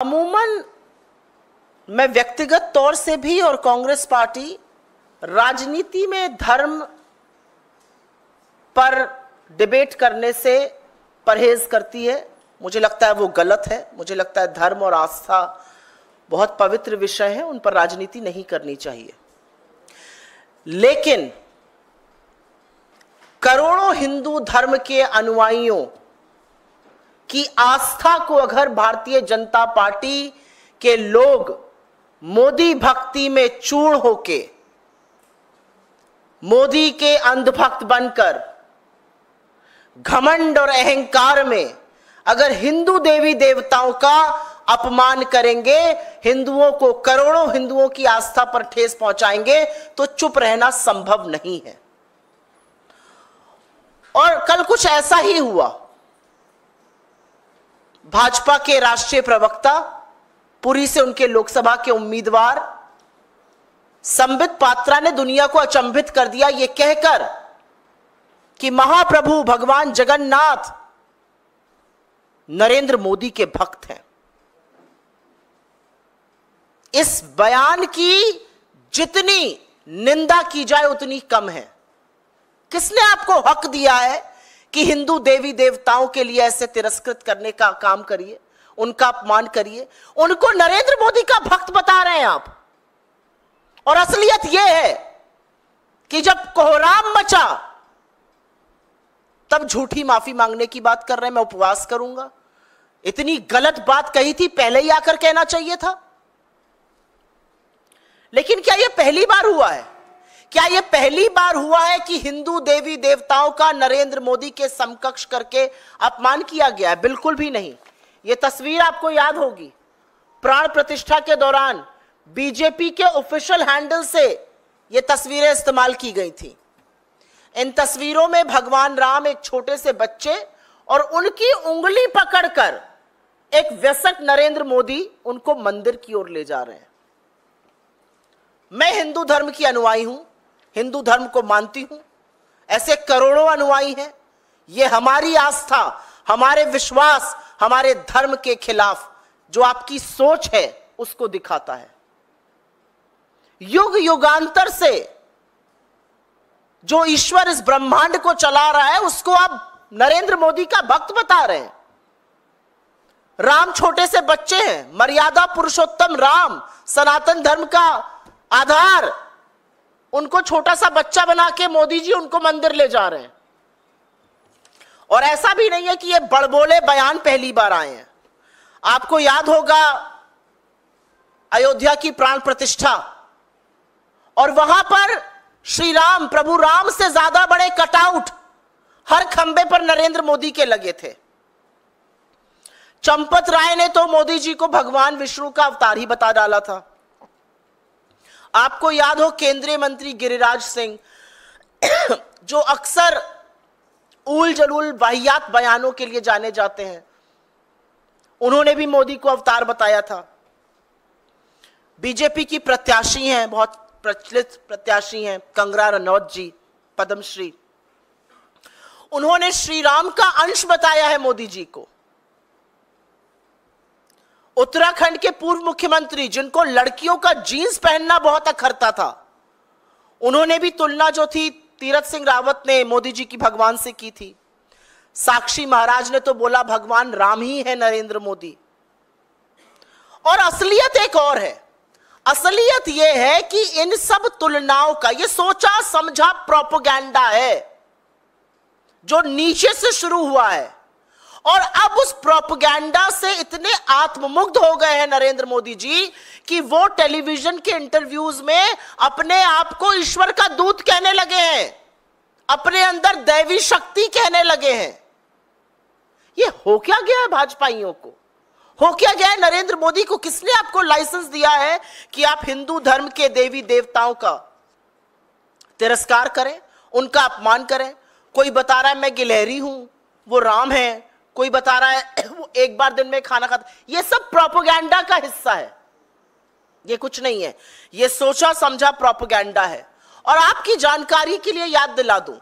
अमूमन मैं व्यक्तिगत तौर से भी और कांग्रेस पार्टी राजनीति में धर्म पर डिबेट करने से परहेज करती है। मुझे लगता है वो गलत है। मुझे लगता है धर्म और आस्था बहुत पवित्र विषय है, उन पर राजनीति नहीं करनी चाहिए। लेकिन करोड़ों हिंदू धर्म के अनुयायियों की आस्था को अगर भारतीय जनता पार्टी के लोग मोदी भक्ति में चूर होके, मोदी के अंधभक्त बनकर, घमंड और अहंकार में अगर हिंदू देवी देवताओं का अपमान करेंगे, हिंदुओं को, करोड़ों हिंदुओं की आस्था पर ठेस पहुंचाएंगे, तो चुप रहना संभव नहीं है। और कल कुछ ऐसा ही हुआ। भाजपा के राष्ट्रीय प्रवक्ता, पुरी से उनके लोकसभा के उम्मीदवार संबित पात्रा ने दुनिया को अचंभित कर दिया यह कहकर कि महाप्रभु भगवान जगन्नाथ नरेंद्र मोदी के भक्त हैं। इस बयान की जितनी निंदा की जाए उतनी कम है। किसने आपको हक दिया है कि हिंदू देवी देवताओं के लिए ऐसे तिरस्कृत करने का काम करिए, उनका अपमान करिए? उनको नरेंद्र मोदी का भक्त बता रहे हैं आप। और असलियत यह है कि जब कोहराम मचा तब झूठी माफी मांगने की बात कर रहे हैं। मैं उपवास करूंगा। इतनी गलत बात कही थी, पहले ही आकर कहना चाहिए था। लेकिन क्या यह पहली बार हुआ है? क्या यह पहली बार हुआ है कि हिंदू देवी देवताओं का नरेंद्र मोदी के समकक्ष करके अपमान किया गया है? बिल्कुल भी नहीं। यह तस्वीर आपको याद होगी, प्राण प्रतिष्ठा के दौरान बीजेपी के ऑफिशियल हैंडल से यह तस्वीरें इस्तेमाल की गई थी। इन तस्वीरों में भगवान राम एक छोटे से बच्चे और उनकी उंगली पकड़कर एक वयस्क नरेंद्र मोदी उनको मंदिर की ओर ले जा रहे हैं। मैं हिंदू धर्म की अनुयायी हूं, हिंदू धर्म को मानती हूं। ऐसे करोड़ों अनुयायी हैं। यह हमारी आस्था, हमारे विश्वास, हमारे धर्म के खिलाफ जो आपकी सोच है उसको दिखाता है। युग युगांतर से जो ईश्वर इस ब्रह्मांड को चला रहा है उसको आप नरेंद्र मोदी का भक्त बता रहे हैं। राम छोटे से बच्चे हैं, मर्यादा पुरुषोत्तम राम सनातन धर्म का आधार, उनको छोटा सा बच्चा बना के मोदी जी उनको मंदिर ले जा रहे हैं। और ऐसा भी नहीं है कि ये बड़बोले बयान पहली बार आए हैं। आपको याद होगा अयोध्या की प्राण प्रतिष्ठा, और वहां पर श्री राम, प्रभु राम से ज्यादा बड़े कटआउट हर खंबे पर नरेंद्र मोदी के लगे थे। चंपत राय ने तो मोदी जी को भगवान विष्णु का अवतार ही बता डाला था। आपको याद हो केंद्रीय मंत्री गिरिराज सिंह जो अक्सर ऊल जलूल वाहियात बयानों के लिए जाने जाते हैं, उन्होंने भी मोदी को अवतार बताया था। बीजेपी की प्रत्याशी हैं, बहुत प्रचलित प्रत्याशी हैं कंगना रनौत जी, पद्मश्री, उन्होंने श्री राम का अंश बताया है मोदी जी को। उत्तराखंड के पूर्व मुख्यमंत्री जिनको लड़कियों का जीन्स पहनना बहुत अखरता था, उन्होंने भी तुलना जो थी तीरथ सिंह रावत ने मोदी जी की भगवान से की थी। साक्षी महाराज ने तो बोला भगवान राम ही है नरेंद्र मोदी। और असलियत एक और है। असलियत यह है कि इन सब तुलनाओं का यह सोचा समझा प्रोपेगेंडा है जो नीचे से शुरू हुआ है। और अब उस प्रोपेगेंडा से इतने आत्ममुग्ध हो गए हैं नरेंद्र मोदी जी कि वो टेलीविजन के इंटरव्यूज में अपने आप को ईश्वर का दूत कहने लगे हैं, अपने अंदर दैवी शक्ति कहने लगे हैं। ये हो क्या गया है भाजपाइयों को? हो क्या गया है नरेंद्र मोदी को? किसने आपको लाइसेंस दिया है कि आप हिंदू धर्म के देवी देवताओं का तिरस्कार करें, उनका अपमान करें? कोई बता रहा है मैं गिलहरी हूं, वो राम है। कोई बता रहा है वो एक बार दिन में खाना खाता। ये सब प्रोपेगेंडा का हिस्सा है, ये कुछ नहीं है। ये सोचा समझा प्रोपेगेंडा है। और आपकी जानकारी के लिए याद दिला दूं,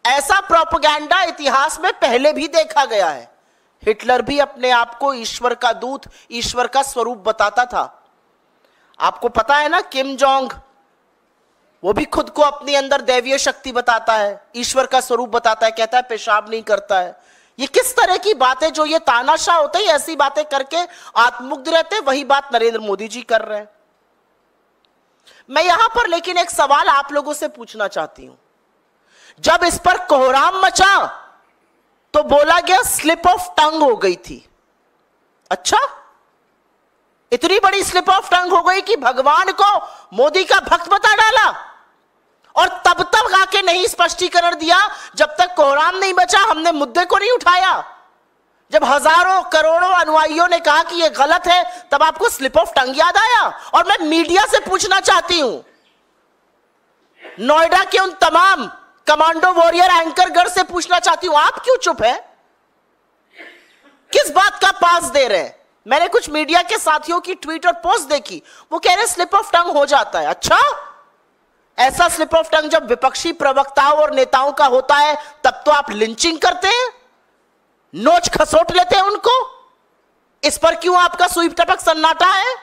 ऐसा प्रोपेगेंडा इतिहास में पहले भी देखा गया है। हिटलर भी अपने आप को ईश्वर का दूत, ईश्वर का स्वरूप बताता था। आपको पता है ना, किम जोंग, वो भी खुद को अपने अंदर दैवीय शक्ति बताता है, ईश्वर का स्वरूप बताता है, कहता है पेशाब नहीं करता है। ये किस तरह की बातें, जो ये तानाशाह होते हैं ऐसी बातें करके आत्ममुग्ध रहते, वही बात नरेंद्र मोदी जी कर रहे हैं। मैं यहां पर लेकिन एक सवाल आप लोगों से पूछना चाहती हूं। जब इस पर कोहराम मचा तो बोला गया स्लिप ऑफ टंग हो गई थी। अच्छा, इतनी बड़ी स्लिप ऑफ टंग हो गई कि भगवान को मोदी का भक्त बता डाला, और तब तक आके नहीं स्पष्टीकरण दिया जब तक कोहराम नहीं बचा, हमने मुद्दे को नहीं उठाया। जब हजारों करोड़ों अनुयायियों ने कहा कि यह गलत है, तब आपको स्लिप ऑफ टंग याद आया। और मैं मीडिया से पूछना चाहती हूं, नोएडा के उन तमाम कमांडो वॉरियर एंकरगढ़ से पूछना चाहती हूं, आप क्यों चुप है? किस बात का पास दे रहे हैं? मैंने कुछ मीडिया के साथियों की ट्वीट और पोस्ट देखी, वो कह रहे स्लिप ऑफ टंग हो जाता है। अच्छा, ऐसा स्लिप ऑफ टंग जब विपक्षी प्रवक्ताओं और नेताओं का होता है तब तो आप लिंचिंग करते हैं, नोच खसोट लेते हैं उनको। इस पर क्यों आपका सुई टपक सन्नाटा है?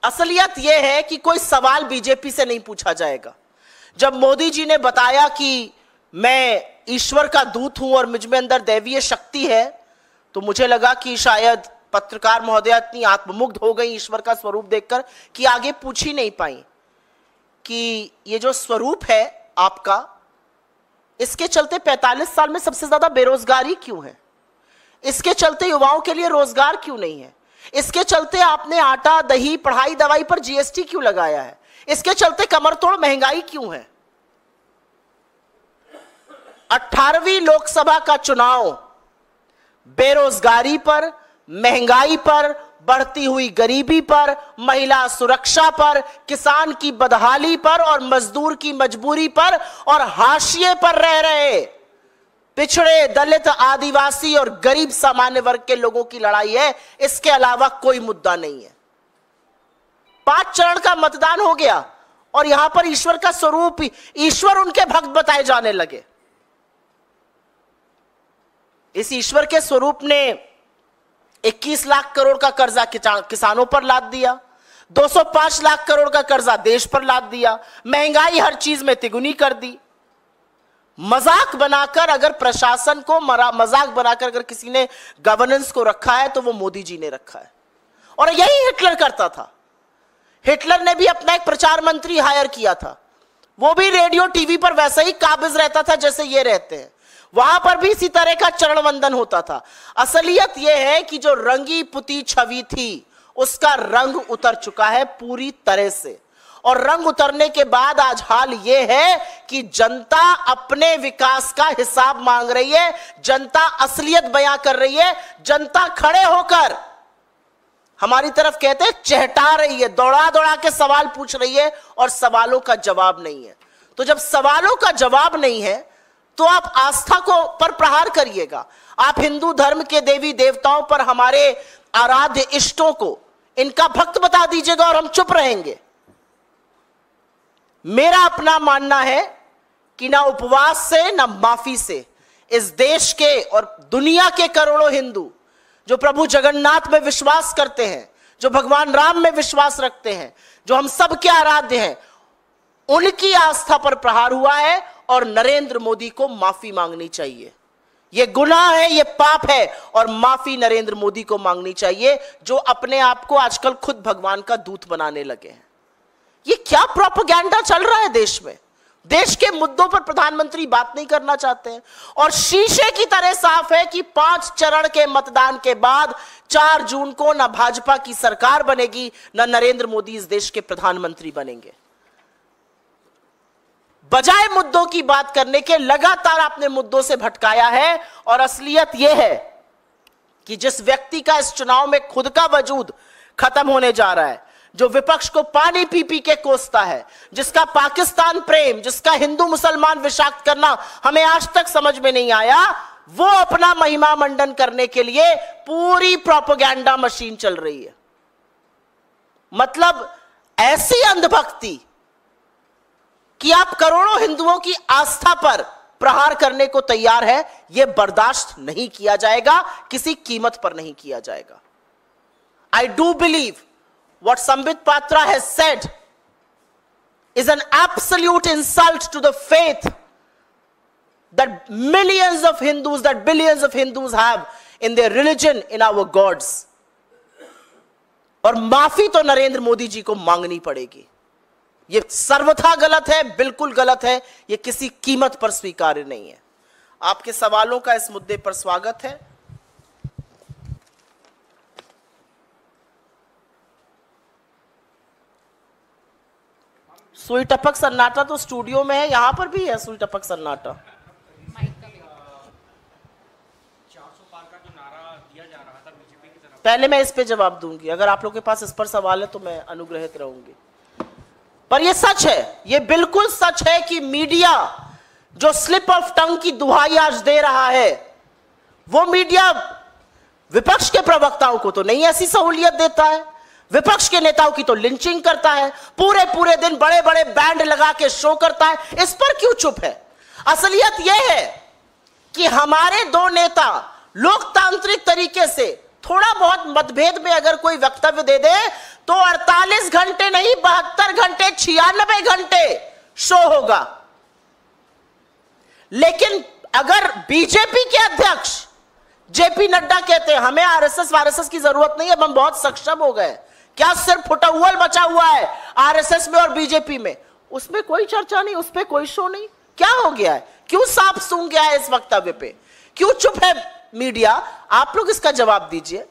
असलियत यह है कि कोई सवाल बीजेपी से नहीं पूछा जाएगा। जब मोदी जी ने बताया कि मैं ईश्वर का दूत हूं और मुझ में अंदर दैवीय शक्ति है, तो मुझे लगा कि शायद पत्रकार महोदया इतनी आत्ममुग्ध हो गई ईश्वर का स्वरूप देखकर कि आगे पूछ ही नहीं पाई कि ये जो स्वरूप है आपका, इसके चलते 45 साल में सबसे ज्यादा बेरोजगारी क्यों है? इसके चलते युवाओं के लिए रोजगार क्यों नहीं है? इसके चलते आपने आटा, दही, पढ़ाई, दवाई पर जीएसटी क्यों लगाया है? इसके चलते कमरतोड़ महंगाई क्यों है? 18वीं लोकसभा का चुनाव बेरोजगारी पर, महंगाई पर, बढ़ती हुई गरीबी पर, महिला सुरक्षा पर, किसान की बदहाली पर और मजदूर की मजबूरी पर और हाशिए पर रह रहे पिछड़े, दलित, आदिवासी और गरीब सामान्य वर्ग के लोगों की लड़ाई है। इसके अलावा कोई मुद्दा नहीं है। 5 चरण का मतदान हो गया और यहां पर ईश्वर का स्वरूप, ईश्वर उनके भक्त बताए जाने लगे। इस ईश्वर के स्वरूप ने 21 लाख करोड़ का कर्जा किसानों पर लाद दिया, 205 लाख करोड़ का कर्जा देश पर लाद दिया, महंगाई हर चीज में तिगुनी कर दी। मजाक बनाकर, अगर प्रशासन को मजाक बनाकर अगर किसी ने गवर्नेंस को रखा है तो वो मोदी जी ने रखा है। और यही हिटलर करता था। हिटलर ने भी अपना एक प्रचार मंत्री हायर किया था, वो भी रेडियो टीवी पर वैसे ही काबिज रहता था जैसे ये रहते हैं, वहां पर भी इसी तरह का चरण वंदन होता था। असलियत यह है कि जो रंगी पुती छवि थी उसका रंग उतर चुका है पूरी तरह से, और रंग उतरने के बाद आज हाल यह है कि जनता अपने विकास का हिसाब मांग रही है, जनता असलियत बयां कर रही है, जनता खड़े होकर हमारी तरफ कहते हैं चहटा रही है, दौड़ा दौड़ा के सवाल पूछ रही है और सवालों का जवाब नहीं है। तो जब सवालों का जवाब नहीं है तो आप आस्था को पर प्रहार करिएगा। आप हिंदू धर्म के देवी देवताओं पर, हमारे आराध्य इष्टों को, इनका भक्त बता दीजिएगा और हम चुप रहेंगे। मेरा अपना मानना है कि ना उपवास से ना माफी से इस देश के और दुनिया के करोड़ों हिंदू जो प्रभु जगन्नाथ में विश्वास करते हैं, जो भगवान राम में विश्वास रखते हैं, जो हम सब के आराध्य हैं, उनकी आस्था पर प्रहार हुआ है और नरेंद्र मोदी को माफी मांगनी चाहिए। यह गुनाह है, यह पाप है और माफी नरेंद्र मोदी को मांगनी चाहिए जो अपने आप को आजकल खुद भगवान का दूत बनाने लगे हैं। ये क्या प्रोपेगेंडा चल रहा है देश में? देश के मुद्दों पर प्रधानमंत्री बात नहीं करना चाहते हैं और शीशे की तरह साफ है कि 5 चरण के मतदान के बाद 4 जून को ना भाजपा की सरकार बनेगी, ना नरेंद्र मोदी इस देश के प्रधानमंत्री बनेंगे। बजाय मुद्दों की बात करने के लगातार आपने मुद्दों से भटकाया है और असलियत यह है कि जिस व्यक्ति का इस चुनाव में खुद का वजूद खत्म होने जा रहा है, जो विपक्ष को पानी पी पी के कोसता है, जिसका पाकिस्तान प्रेम, जिसका हिंदू मुसलमान विषाक्त करना हमें आज तक समझ में नहीं आया, वो अपना महिमा मंडन करने के लिए पूरी प्रोपेगेंडा मशीन चल रही है। मतलब ऐसी अंधभक्ति कि आप करोड़ों हिंदुओं की आस्था पर प्रहार करने को तैयार है। यह बर्दाश्त नहीं किया जाएगा, किसी कीमत पर नहीं किया जाएगा। I do believe what Sambit Patra has said is an absolute insult to the faith that millions of Hindus, that billions of Hindus have in their religion, in our gods. और माफी तो नरेंद्र मोदी जी को मांगनी पड़ेगी। यह सर्वथा गलत है, बिल्कुल गलत है, यह किसी कीमत पर स्वीकार्य नहीं है। आपके सवालों का इस मुद्दे पर स्वागत है। सुई टपक सन्नाटा तो स्टूडियो में है, यहां पर भी है सुई टपक सन्नाटा। 400 पार का जो नारा दिया जा रहा था बीजेपी की तरफ, पहले मैं इस पे जवाब दूंगी, अगर आप लोगों के पास इस पर सवाल है तो मैं अनुग्रहित रहूंगी। पर यह सच है, यह बिल्कुल सच है कि मीडिया जो स्लिप ऑफ टंग की दुहाई आज दे रहा है, वो मीडिया विपक्ष के प्रवक्ताओं को तो नहीं ऐसी सहूलियत देता है, विपक्ष के नेताओं की तो लिंचिंग करता है, पूरे पूरे दिन बड़े बड़े बैंड लगा के शो करता है। इस पर क्यों चुप है? असलियत यह है कि हमारे दो नेता लोकतांत्रिक तरीके से थोड़ा बहुत मतभेद में अगर कोई वक्तव्य दे दे तो 48 घंटे नहीं 72 घंटे 96 घंटे शो होगा। लेकिन अगर बीजेपी के अध्यक्ष जेपी नड्डा कहते हैं हमें आरएसएस की जरूरत नहीं है, हम बहुत सक्षम हो गए, क्या सिर्फ फुटअव्वल बचा हुआ है आरएसएस में और बीजेपी में, उसमें कोई चर्चा नहीं, उस पर कोई शो नहीं, क्या हो गया है? क्यों सांप सूंघ गया है इस वक्तव्य पे? क्यों चुप है मीडिया? आप लोग इसका जवाब दीजिए।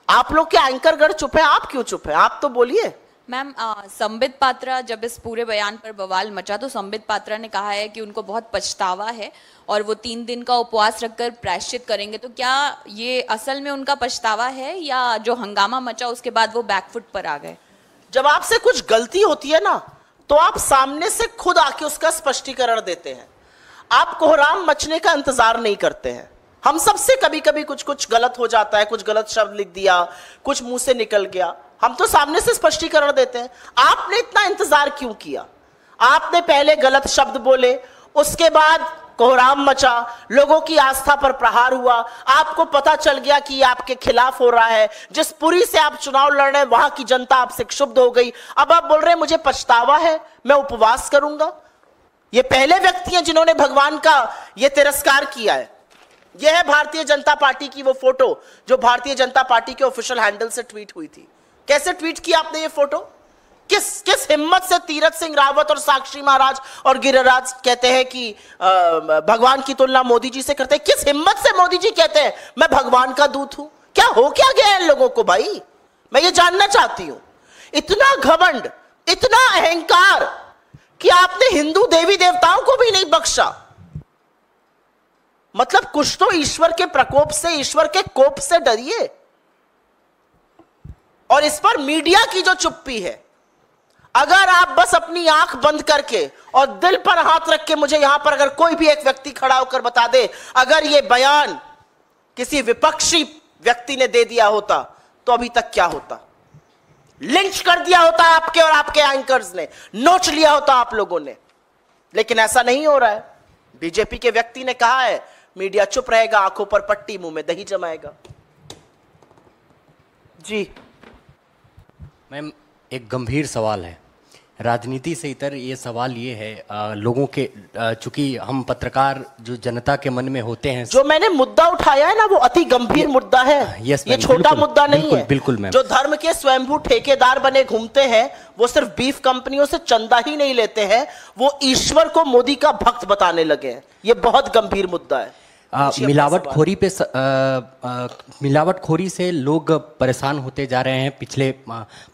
आप लोग के एंकरगढ़ चुप है, आप क्यों चुप है? आप तो बोलिए। मैम, संबित पात्रा, जब इस पूरे बयान पर बवाल मचा तो संबित पात्रा ने कहा है कि उनको बहुत पछतावा है और वो 3 दिन का उपवास रखकर प्रायश्चित करेंगे। तो क्या ये असल में उनका पछतावा है या जो हंगामा मचा उसके बाद वो बैकफुट पर आ गए? जब आपसे कुछ गलती होती है ना तो आप सामने से खुद आके उसका स्पष्टीकरण देते हैं। आप कोहराम मचने का इंतजार नहीं करते हैं। हम सबसे कभी कभी कुछ गलत हो जाता है, कुछ गलत शब्द लिख दिया, कुछ मुंह से निकल गया, हम तो सामने से स्पष्टीकरण देते हैं। आपने इतना इंतजार क्यों किया? आपने पहले गलत शब्द बोले, उसके बाद कोहराम मचा, लोगों की आस्था पर प्रहार हुआ, आपको पता चल गया कि आपके खिलाफ हो रहा है, जिस पुरी से आप चुनाव लड़ रहे हैं वहां की जनता आपसे क्षुब्ध हो गई। अब आप बोल रहे हैं मुझे पछतावा है, मैं उपवास करूंगा। ये पहले व्यक्ति हैं जिन्होंने भगवान का ये तिरस्कार किया है। यह है भारतीय जनता पार्टी की वो फोटो जो भारतीय जनता पार्टी के ऑफिशियल हैंडल से ट्वीट हुई थी। कैसे ट्वीट किया आपने ये फोटो? किस हिम्मत से तीरथ सिंह रावत और साक्षी महाराज और गिरिराज कहते हैं कि भगवान की तुलना मोदी जी से करते हैं? किस हिम्मत से मोदी जी कहते हैं मैं भगवान का दूत हूं? क्या हो क्या गया है इन लोगों को भाई? मैं ये जानना चाहती हूं। इतना घमंड, इतना अहंकार कि आपने हिंदू देवी देवताओं को भी नहीं बख्शा। मतलब कुछ तो ईश्वर के प्रकोप से, ईश्वर के कोप से डरिए। और इस पर मीडिया की जो चुप्पी है, अगर आप बस अपनी आंख बंद करके और दिल पर हाथ रख के, मुझे यहां पर अगर कोई भी एक व्यक्ति खड़ा होकर बता दे अगर यह बयान किसी विपक्षी व्यक्ति ने दे दिया होता तो अभी तक क्या होता? लिंच कर दिया होता आपके और आपके एंकर्स ने, नोच लिया होता आप लोगों ने। लेकिन ऐसा नहीं हो रहा है। बीजेपी के व्यक्ति ने कहा है मीडिया चुप रहेगा, आंखों पर पट्टी, मुंह में दही जमाएगा। जी मैम, एक गंभीर सवाल है, राजनीति से इतर ये सवाल ये है, लोगों के चूंकि हम पत्रकार जो जनता के मन में होते हैं, जो मैंने मुद्दा उठाया है ना वो अति गंभीर मुद्दा है। ये छोटा मुद्दा नहीं है। बिल्कुल मैम। जो धर्म के स्वयंभू ठेकेदार बने घूमते हैं वो सिर्फ बीफ कंपनियों से चंदा ही नहीं लेते हैं, वो ईश्वर को मोदी का भक्त बताने लगे हैं। ये बहुत गंभीर मुद्दा है। मिलावटखोरी से लोग परेशान होते जा रहे हैं। पिछले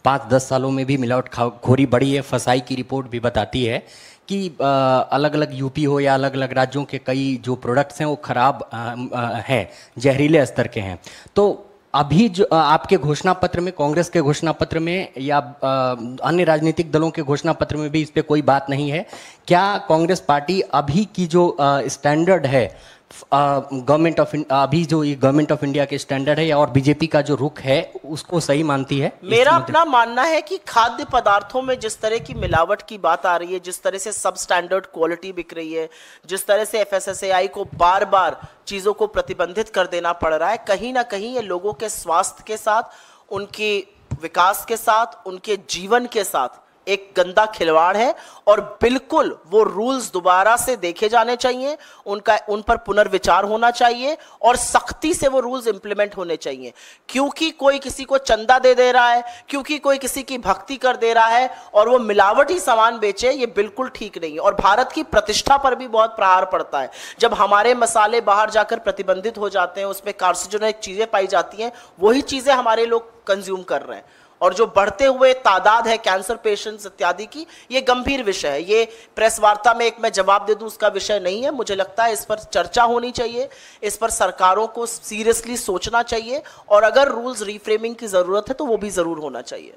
5-10 सालों में भी मिलावटखोरी बढ़ी है। फसाई की रिपोर्ट भी बताती है कि अलग अलग यूपी हो या अलग अलग राज्यों के कई जो प्रोडक्ट्स हैं वो खराब हैं, जहरीले स्तर के हैं। तो अभी जो आपके घोषणा पत्र में, कांग्रेस के घोषणा पत्र में या अन्य राजनीतिक दलों के घोषणा पत्र में भी इस पे कोई बात नहीं है। क्या कांग्रेस पार्टी अभी की जो स्टैंडर्ड है गवर्नमेंट ऑफ अभी जो ये गवर्नमेंट ऑफ इंडिया के स्टैंडर्ड है और बीजेपी का जो रुख है उसको सही मानती है? मेरा अपना मानना है कि खाद्य पदार्थों में जिस तरह की मिलावट की बात आ रही है, जिस तरह से सब स्टैंडर्ड क्वालिटी बिक रही है, जिस तरह से एफएसएसएआई को बार बार चीजों को प्रतिबंधित कर देना पड़ रहा है, कहीं ना कहीं ये लोगों के स्वास्थ्य के साथ, उनके विकास के साथ, उनके जीवन के साथ एक गंदा खिलवाड़ है। और बिल्कुल वो रूल्स दोबारा से देखे जाने चाहिए, उन पर पुनर्विचार होना चाहिए और सख्ती से वो रूल्स इंप्लीमेंट होने चाहिए। क्योंकि कोई किसी को चंदा दे रहा है, क्योंकि कोई किसी की भक्ति कर दे रहा है और वो मिलावटी सामान बेचे, ये बिल्कुल ठीक नहीं है। और भारत की प्रतिष्ठा पर भी बहुत प्रहार पड़ता है जब हमारे मसाले बाहर जाकर प्रतिबंधित हो जाते हैं, उसमें कार्सिनोजेनिक चीजें पाई जाती हैं, वही चीजें हमारे लोग कंज्यूम कर रहे हैं। और जो बढ़ते हुए तादाद है कैंसर पेशेंट्स इत्यादि की, ये गंभीर विषय है। ये प्रेस वार्ता में एक मैं जवाब दे दूं उसका विषय नहीं है। मुझे लगता है इस पर चर्चा होनी चाहिए, इस पर सरकारों को सीरियसली सोचना चाहिए और अगर रूल्स रिफ्रेमिंग की जरूरत है तो वो भी जरूर होना चाहिए।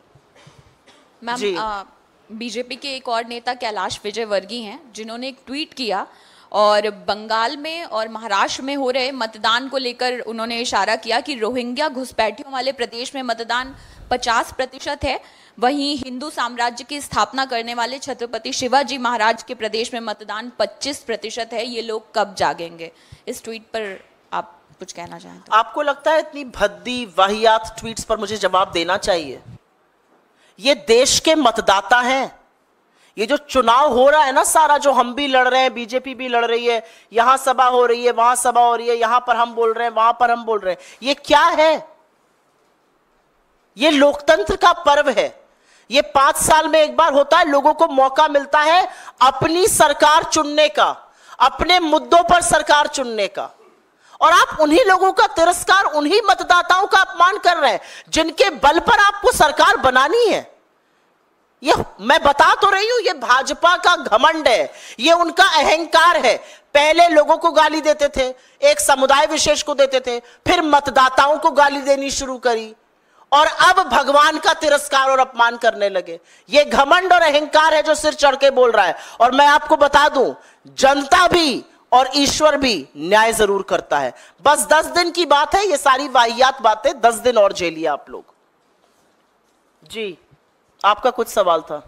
मैम, बीजेपी के एक और नेता कैलाश विजयवर्गीय हैं जिन्होंने एक ट्वीट किया और बंगाल में और महाराष्ट्र में हो रहे मतदान को लेकर उन्होंने इशारा किया कि रोहिंग्या घुसपैठियों वाले प्रदेश में मतदान 50% है, वहीं हिंदू साम्राज्य की स्थापना करने वाले छत्रपति शिवाजी महाराज के प्रदेश में मतदान 25% है। ये लोग कब जागेंगे? इस ट्वीट पर आप कुछ कहना चाहें तो? आपको लगता है इतनी भद्दी वाहियात ट्वीट्स पर मुझे जवाब देना चाहिए? ये देश के मतदाता हैं। ये जो चुनाव हो रहा है ना सारा, जो हम भी लड़ रहे हैं, बीजेपी भी लड़ रही है, यहां सभा हो रही है, वहां सभा हो रही है, यहां पर हम बोल रहे हैं, वहां पर हम बोल रहे हैं, ये क्या है? ये लोकतंत्र का पर्व है। ये 5 साल में एक बार होता है, लोगों को मौका मिलता है अपनी सरकार चुनने का, अपने मुद्दों पर सरकार चुनने का। और आप उन्हीं लोगों का तिरस्कार, उन्हीं मतदाताओं का अपमान कर रहे हैं जिनके बल पर आपको सरकार बनानी है। ये मैं बता तो रही हूं, ये भाजपा का घमंड है, ये उनका अहंकार है। पहले लोगों को गाली देते थे, एक समुदाय विशेष को देते थे, फिर मतदाताओं को गाली देनी शुरू करी और अब भगवान का तिरस्कार और अपमान करने लगे। ये घमंड और अहंकार है जो सिर चढ़ के बोल रहा है। और मैं आपको बता दूं, जनता भी और ईश्वर भी न्याय जरूर करता है। बस 10 दिन की बात है, ये सारी वाहियात बातें 10 दिन और झेलिए आप लोग। जी, आपका कुछ सवाल था?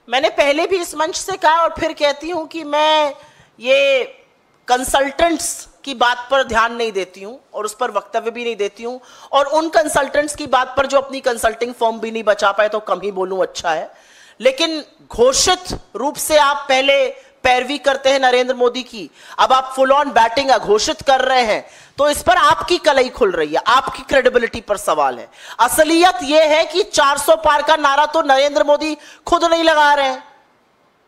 मैंने पहले भी इस मंच से कहा और फिर कहती हूं कि मैं ये कंसल्टेंट्स की बात पर ध्यान नहीं देती हूं और उस पर वक्तव्य भी नहीं देती हूं। और उन कंसल्टेंट्स की बात पर जो अपनी कंसल्टिंग फर्म भी नहीं बचा पाए तो कम ही बोलूं, अच्छा है। लेकिन घोषित रूप से आप पहले पैरवी करते हैं नरेंद्र मोदी की, अब आप फुल ऑन बैटिंग घोषित कर रहे हैं, तो इस पर आपकी कलई खुल रही है, आपकी क्रेडिबिलिटी पर सवाल है। असलियत यह है कि 400 पार का नारा तो नरेंद्र मोदी खुद नहीं लगा रहे हैं,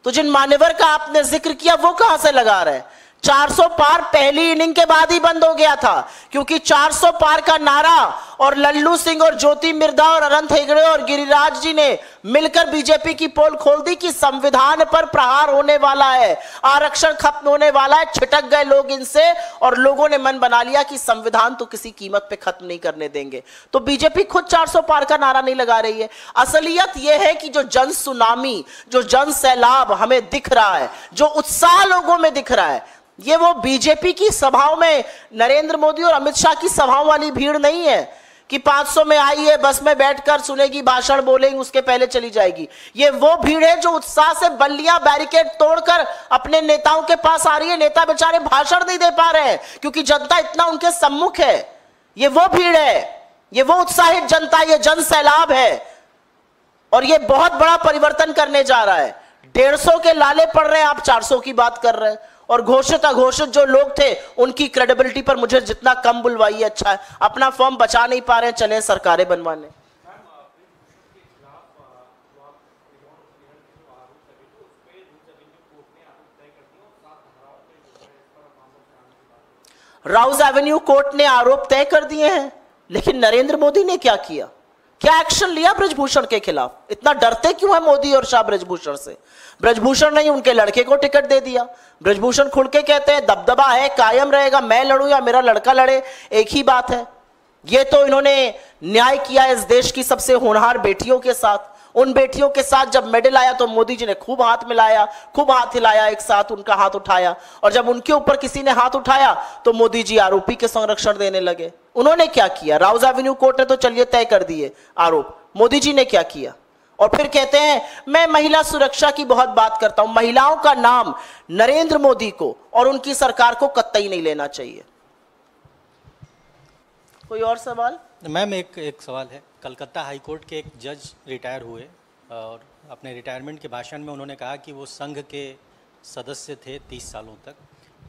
तो जिन मान्यवर का आपने जिक्र किया वो कहां से लगा रहे हैं? 400 पार पहली इनिंग के बाद ही बंद हो गया था, क्योंकि 400 पार का नारा और लल्लू सिंह और ज्योति मिर्धा और अनंत हेगड़े और गिरिराज जी ने मिलकर बीजेपी की पोल खोल दी कि संविधान पर प्रहार होने वाला है, आरक्षण खत्म होने वाला है। छिटक गए लोग इनसे और लोगों ने मन बना लिया कि संविधान तो किसी कीमत पे खत्म नहीं करने देंगे। तो बीजेपी खुद 400 पार का नारा नहीं लगा रही है। असलियत यह है कि जो जन सुनामी, जो जन सैलाब हमें दिख रहा है, जो उत्साह लोगों में दिख रहा है, ये वो बीजेपी की सभाओं में नरेंद्र मोदी और अमित शाह की सभाओं वाली भीड़ नहीं है कि 500 में आई है, बस में बैठकर सुनेगी, भाषण बोलेंगे, उसके पहले चली जाएगी। ये वो भीड़ है जो उत्साह से बल्लियां बैरिकेड तोड़कर अपने नेताओं के पास आ रही है। नेता बेचारे भाषण नहीं दे पा रहे हैं क्योंकि जनता इतना उनके सम्मुख है। ये वो भीड़ है, ये वो उत्साहित जनता, ये जन सैलाब है और ये बहुत बड़ा परिवर्तन करने जा रहा है। 150 के लाले पड़ रहे हैं, आप 400 की बात कर रहे हैं। और घोषित अघोषित जो लोग थे उनकी क्रेडिबिलिटी पर मुझे जितना कम बुलवाइए अच्छा है। अपना फॉर्म बचा नहीं पा रहे हैं, चले सरकारें बनवाने। राउज एवेन्यू कोर्ट ने आरोप तय कर दिए हैं, लेकिन नरेंद्र मोदी ने क्या किया? क्या एक्शन लिया ब्रजभूषण के खिलाफ? इतना डरते क्यों है मोदी और शाह ब्रजभूषण से? ब्रजभूषण ने उनके लड़के को टिकट दे दिया। ब्रजभूषण खुल के कहते हैं दबदबा है, कायम रहेगा, मैं लड़ूं या मेरा लड़का लड़े, एक ही बात है। ये तो इन्होंने न्याय किया इस देश की सबसे होनहार बेटियों के साथ। उन बेटियों के साथ जब मेडल आया तो मोदी जी ने खूब हाथ मिलाया, खूब हाथ हिलाया, एक साथ उनका हाथ उठाया, और जब उनके ऊपर किसी ने हाथ उठाया तो मोदी जी आरोपी के संरक्षण देने लगे। उन्होंने क्या किया? राउज एवेन्यू कोर्ट ने तो चलिए तय कर दिए आरोप, मोदी जी ने क्या किया? और फिर कहते हैं मैं महिला सुरक्षा की बहुत बात करता हूं। महिलाओं का नाम नरेंद्र मोदी को और उनकी सरकार को कतई नहीं लेना चाहिए। कोई और सवाल? मैम एक सवाल है। कलकत्ता हाई कोर्ट के एक जज रिटायर हुए और अपने रिटायरमेंट के भाषण में उन्होंने कहा कि वो संघ के सदस्य थे 30 सालों तक,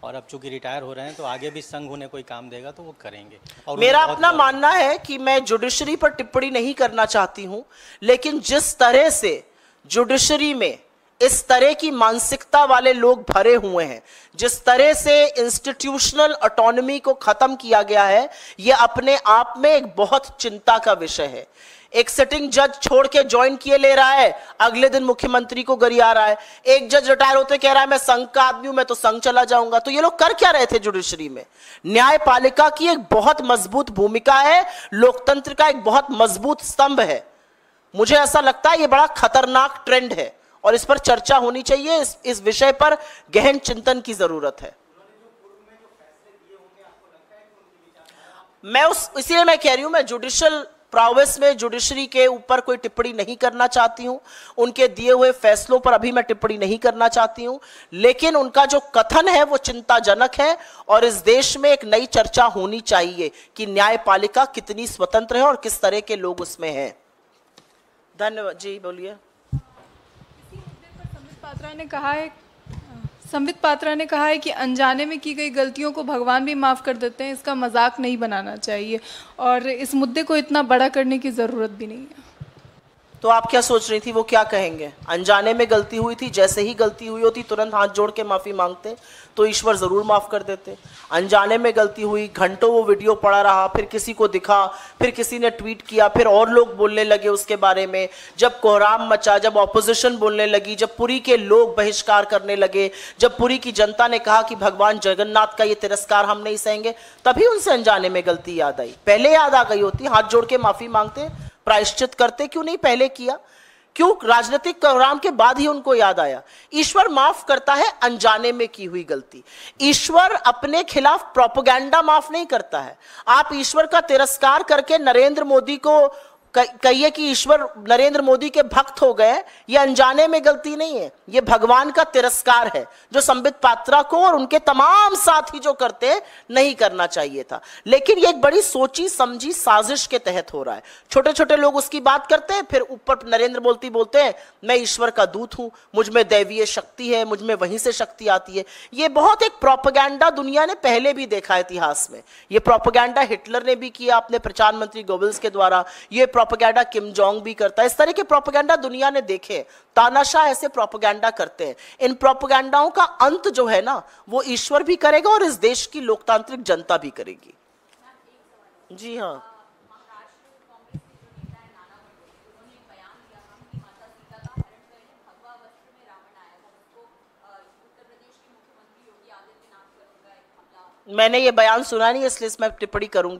और अब चूंकि रिटायर हो रहे हैं तो आगे भी संघ उन्हें कोई काम देगा तो वो करेंगे। और मेरा अपना मानना है कि मैं जुडिशरी पर टिप्पणी नहीं करना चाहती हूं, लेकिन जिस तरह से जुडिशरी में इस तरह की मानसिकता वाले लोग भरे हुए हैं, जिस तरह से इंस्टीट्यूशनल ऑटोनॉमी को खत्म किया गया है, यह अपने आप में एक बहुत चिंता का विषय है। एक सिटिंग जज छोड़ के ज्वाइन किए ले रहा है, अगले दिन मुख्यमंत्री को गरिया रहा है। एक जज रिटायर होते कह रहा है मैं संघ का आदमी हूं, मैं तो संघ चला जाऊंगा। तो ये लोग कर क्या रहे थे जुडिशरी में? न्यायपालिका की एक बहुत मजबूत भूमिका है, लोकतंत्र का एक बहुत मजबूत स्तंभ है। मुझे ऐसा लगता है ये बड़ा खतरनाक ट्रेंड है और इस पर चर्चा होनी चाहिए। इस विषय पर गहन चिंतन की जरूरत है। इसलिए मैं कह रही हूं, मैं जुडिशियल प्रोवेस में जुडिशरी के ऊपर कोई टिप्पणी नहीं करना चाहती हूं, उनके दिए हुए फैसलों पर अभी मैं टिप्पणी नहीं करना चाहती हूं, लेकिन उनका जो कथन है वो चिंताजनक है और इस देश में एक नई चर्चा होनी चाहिए कि न्यायपालिका कितनी स्वतंत्र है और किस तरह के लोग उसमें हैं। धन्यवाद जी, बोलिए। संबित पात्रा ने कहा है कि अनजाने में की गई गलतियों को भगवान भी माफ़ कर देते हैं, इसका मजाक नहीं बनाना चाहिए और इस मुद्दे को इतना बड़ा करने की ज़रूरत भी नहीं है। तो आप क्या सोच रही थी, वो क्या कहेंगे? अनजाने में गलती हुई थी, जैसे ही गलती हुई होती तुरंत हाथ जोड़ के माफ़ी मांगते तो ईश्वर ज़रूर माफ़ कर देते। अनजाने में गलती हुई, घंटों वो वीडियो पड़ा रहा, फिर किसी को दिखा, फिर किसी ने ट्वीट किया, फिर और लोग बोलने लगे उसके बारे में, जब कोहराम मचा, जब ऑपोजिशन बोलने लगी, जब पुरी के लोग बहिष्कार करने लगे, जब पुरी की जनता ने कहा कि भगवान जगन्नाथ का ये तिरस्कार हम नहीं सहेंगे, तभी उनसे अनजाने में गलती याद आई। पहले याद आ गई होती, हाथ जोड़ के माफ़ी मांगते, प्रायश्चित करते, क्यों नहीं पहले किया? क्यों राजनीतिक कोहराम के बाद ही उनको याद आया? ईश्वर माफ करता है अनजाने में की हुई गलती। ईश्वर अपने खिलाफ प्रोपेगेंडा माफ नहीं करता है। आप ईश्वर का तिरस्कार करके नरेंद्र मोदी को कहिए कि ईश्वर नरेंद्र मोदी के भक्त हो गए, ये अनजाने में गलती नहीं है, ये भगवान का तिरस्कार है जो संबित पात्रा को और उनके तमाम साथी जो करते नहीं करना चाहिए था। लेकिन ये एक बड़ी सोची समझी साजिश के तहत हो रहा है। छोटे छोटे लोग उसकी बात करते हैं, फिर ऊपर नरेंद्र मोदी बोलते हैं मैं ईश्वर का दूत हूं, मुझ में दैवीय शक्ति है, मुझ में वहीं से शक्ति आती है। ये बहुत एक प्रोपेगेंडा दुनिया ने पहले भी देखा है इतिहास में। ये प्रोपेगेंडा हिटलर ने भी किया अपने प्रधानमंत्री गोबल्स के द्वारा, ये प्रोपेगेंडा किम जोंग भी करता है। इस तरह के प्रोपेगेंडा दुनिया ने देखे। तानाशाह ऐसे प्रोपेगेंडा करते हैं। इन प्रोपेगेंडाओं का अंत जो है ना, वो ईश्वर भी करेगा और इस देश की लोकतांत्रिक जनता भी करेगी। जी हाँ, मैंने ये बयान सुना नहीं, इसलिए मैं टिप्पणी करूंगी।